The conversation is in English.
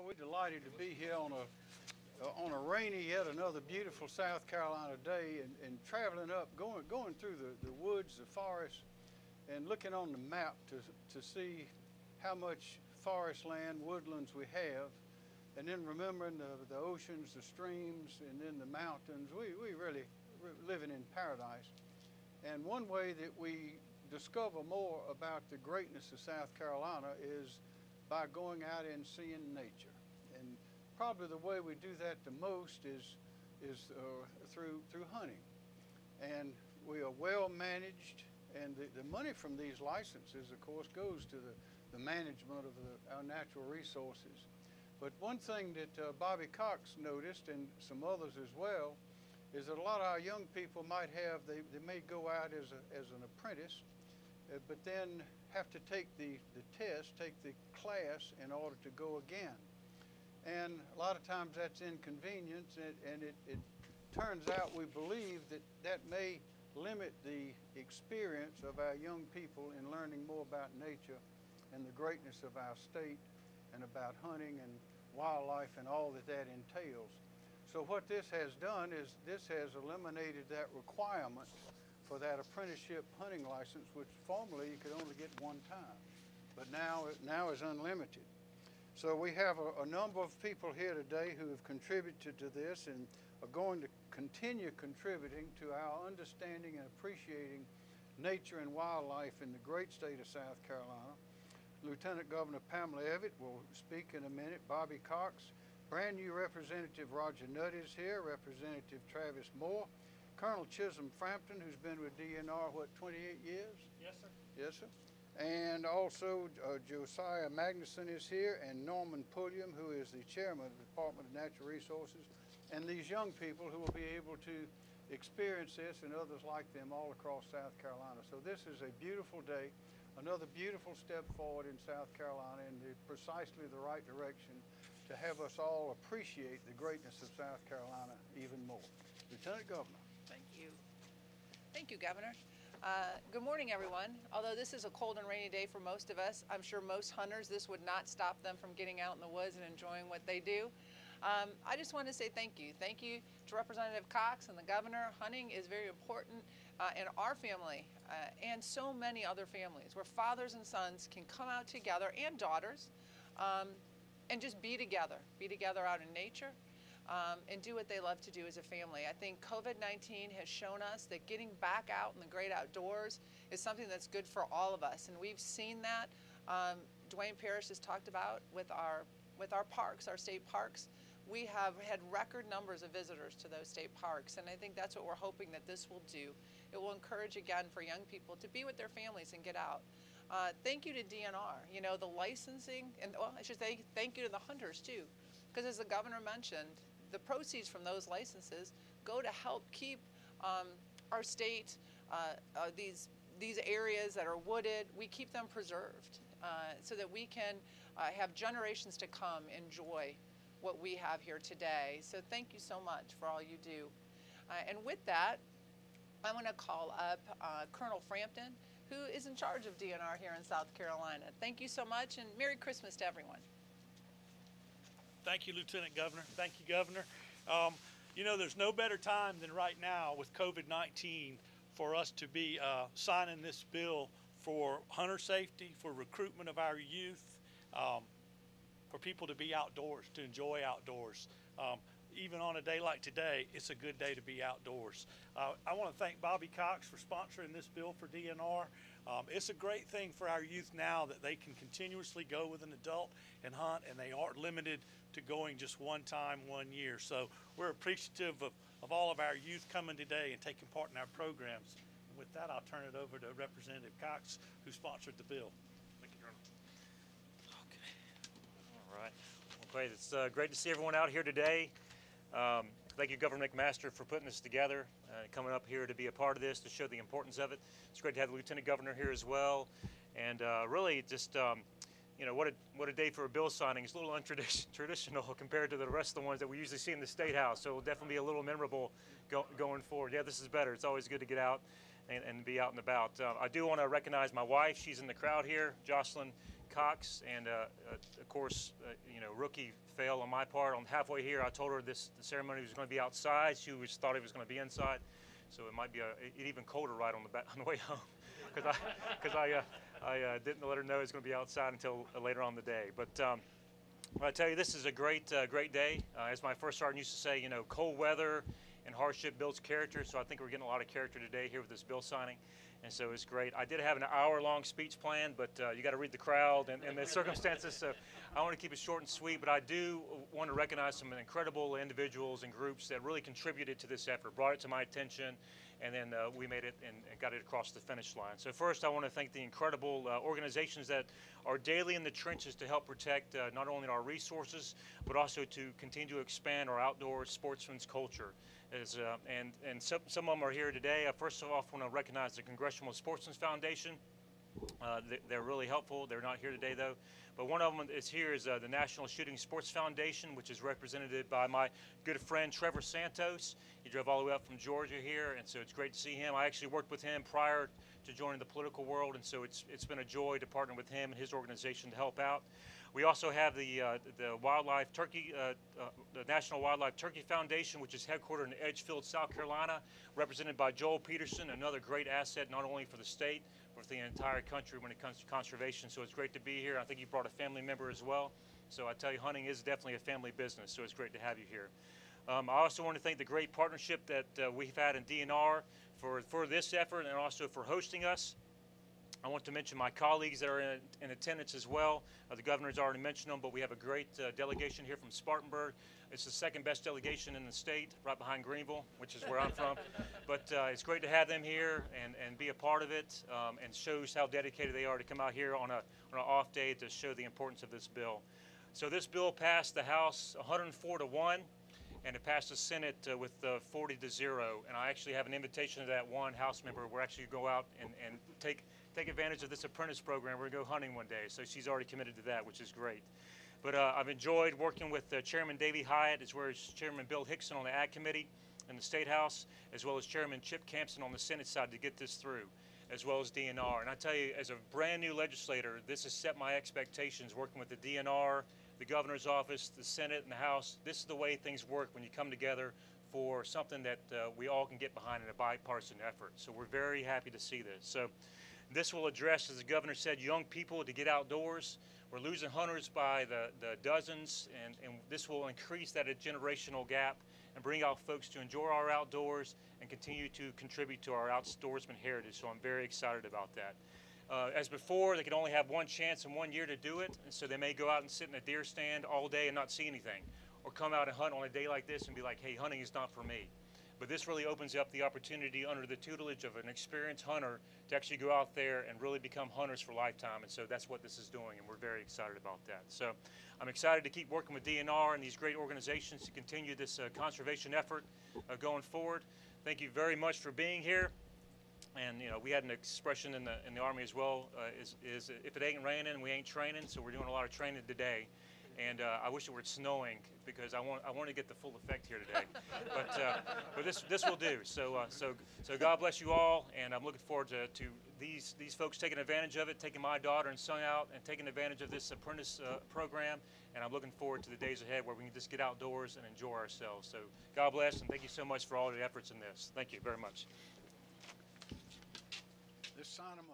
Well, we're delighted to be here on a rainy yet another beautiful South Carolina day, and traveling up, going through the woods, the forests, and looking on the map to see how much forest land, woodlands we have, and then remembering the oceans, the streams, and then the mountains. We really living in paradise. And one way that we discover more about the greatness of South Carolina is by going out and seeing nature. And probably the way we do that the most is through hunting. And we are well managed, and the money from these licenses, of course, goes to the management of our natural resources. But one thing that Bobby Cox noticed, and some others as well, is that a lot of our young people might have, they may go out as an apprentice, but then have to take the test, take the class in order to go again. And a lot of times that's inconvenience, and it turns out we believe that may limit the experience of our young people in learning more about nature and the greatness of our state and about hunting and wildlife and all that entails. So what this has done is this has eliminated that requirement for that apprenticeship hunting license, which formerly you could only get one time, but now is unlimited. So we have a number of people here today who have contributed to this and are going to continue contributing to our understanding and appreciating nature and wildlife in the great state of South Carolina. Lieutenant Governor Pamela Evatt will speak in a minute. Bobby Cox, brand new Representative Roger Nutt is here, Representative Travis Moore, Colonel Chisholm Frampton, who's been with DNR, what, 28 years? Yes, sir. Yes, sir. And also Josiah Magnuson is here, and Norman Pulliam, who is the chairman of the Department of Natural Resources, and these young people who will be able to experience this and others like them all across South Carolina. So this is a beautiful day, another beautiful step forward in South Carolina in precisely the right direction to have us all appreciate the greatness of South Carolina even more. Lieutenant Governor. Thank you. Thank you, Governor. Good morning, everyone. Although this is a cold and rainy day for most of us, I'm sure most hunters, this would not stop them from getting out in the woods and enjoying what they do. I just want to say thank you. Thank you to Representative Cox and the Governor. Hunting is very important in our family and so many other families where fathers and sons can come out together, and daughters, and just be together out in nature. And do what they love to do as a family. I think COVID-19 has shown us that getting back out in the great outdoors is something that's good for all of us, and we've seen that. Dwayne Parrish has talked about with our parks, our state parks. We have had record numbers of visitors to those state parks, and I think that's what we're hoping that this will do. It will encourage again for young people to be with their families and get out. Thank you to DNR. You know, the licensing, and well, I should say thank you to the hunters too, because as the Governor mentioned, the proceeds from those licenses go to help keep our state, these areas that are wooded, we keep them preserved so that we can have generations to come enjoy what we have here today. So thank you so much for all you do. And with that, I want to call up Colonel Frampton, who is in charge of DNR here in South Carolina. Thank you so much, and Merry Christmas to everyone. Thank you, Lieutenant Governor. Thank you, Governor. You know, there's no better time than right now with COVID-19 for us to be signing this bill for hunter safety, for recruitment of our youth, for people to be outdoors, to enjoy outdoors. Even on a day like today, it's a good day to be outdoors. I want to thank Bobby Cox for sponsoring this bill for DNR. It's a great thing for our youth now that they can continuously go with an adult and hunt, and they aren't limited to going just one time, 1 year. So we're appreciative of all of our youth coming today and taking part in our programs. And with that, I'll turn it over to Representative Cox, who sponsored the bill. Thank you, Colonel. Okay. All right. Well, great. It's great to see everyone out here today. Thank you, Governor McMaster, for putting this together, coming up here to be a part of this, to show the importance of it. It's great to have the Lieutenant Governor here as well, and really just, you know, what a day for a bill signing. It's a little untraditional compared to the rest of the ones that we usually see in the State House, so it'll definitely be a little memorable going forward. Yeah, this is better. It's always good to get out and be out and about. I do want to recognize my wife. She's in the crowd here, Jocelyn Cox, and of course, rookie fail on my part. On halfway here, I told her the ceremony was going to be outside. She thought it was going to be inside, so it might be an even colder ride on the way home, because I didn't let her know it was going to be outside until later on in the day. But I tell you, this is a great day. As my first sergeant used to say, cold weather and hardship builds character. So I think we're getting a lot of character today here with this bill signing. And so it's great. I did have an hour-long speech planned, but you got to read the crowd and the circumstances. So I want to keep it short and sweet, but I do want to recognize some incredible individuals and groups that really contributed to this effort, brought it to my attention, and then we made it and got it across the finish line. So first, I want to thank the incredible organizations that are daily in the trenches to help protect not only our resources, but also to continue to expand our outdoor sportsman's culture. And some of them are here today. I first off want to recognize the Congressional Sportsmen's Foundation. They're really helpful. They're not here today though. But one of them is here is the National Shooting Sports Foundation, which is represented by my good friend Trevor Santos. He drove all the way up from Georgia here, and so it's great to see him. I actually worked with him prior to joining the political world, and so it's been a joy to partner with him and his organization to help out. We also have the National Wildlife Turkey Foundation, which is headquartered in Edgefield, South Carolina, represented by Joel Peterson, another great asset not only for the state, but for the entire country when it comes to conservation. So it's great to be here. I think you brought a family member as well. So I tell you, hunting is definitely a family business, so it's great to have you here. I also want to thank the great partnership that we've had in DNR for this effort and also for hosting us. I want to mention my colleagues that are in attendance as well. The governor's already mentioned them, but we have a great delegation here from Spartanburg. It's the second best delegation in the state, right behind Greenville, which is where I'm from. But it's great to have them here and be a part of it, and shows how dedicated they are to come out here on an off day to show the importance of this bill. So this bill passed the House 104-1, and it passed the Senate with 40-0. And I actually have an invitation to that one House member. We're actually going to go out and take advantage of this Apprentice program. We're going to go hunting one day, so she's already committed to that, which is great. But I've enjoyed working with Chairman Davey Hyatt, as well as Chairman Bill Hickson on the Ag Committee in the State House, as well as Chairman Chip Campson on the Senate side to get this through, as well as DNR. And I tell you, as a brand new legislator, this has set my expectations working with the DNR, the governor's office, the Senate, and the House. This is the way things work when you come together for something that we all can get behind in a bipartisan effort. So we're very happy to see this. So this will address, as the governor said, young people to get outdoors. We're losing hunters by the dozens, and this will increase that generational gap and bring out folks to enjoy our outdoors and continue to contribute to our outdoorsman heritage. So I'm very excited about that. As before, they can only have one chance in 1 year to do it, and so they may go out and sit in a deer stand all day and not see anything, or come out and hunt on a day like this and be like, hey, hunting is not for me. But this really opens up the opportunity under the tutelage of an experienced hunter to actually go out there and really become hunters for lifetime. And so that's what this is doing, and we're very excited about that. So I'm excited to keep working with DNR and these great organizations to continue this conservation effort going forward. Thank you very much for being here. And we had an expression in the Army as well, is if it ain't raining, we ain't training. So we're doing a lot of training today. And I wish it were snowing, because I want to get the full effect here today. But this will do. So God bless you all, and I'm looking forward to these folks taking advantage of it, taking my daughter and son out, and taking advantage of this Apprentice program. And I'm looking forward to the days ahead where we can just get outdoors and enjoy ourselves. So God bless, and thank you so much for all the efforts in this. Thank you very much. Let's sign them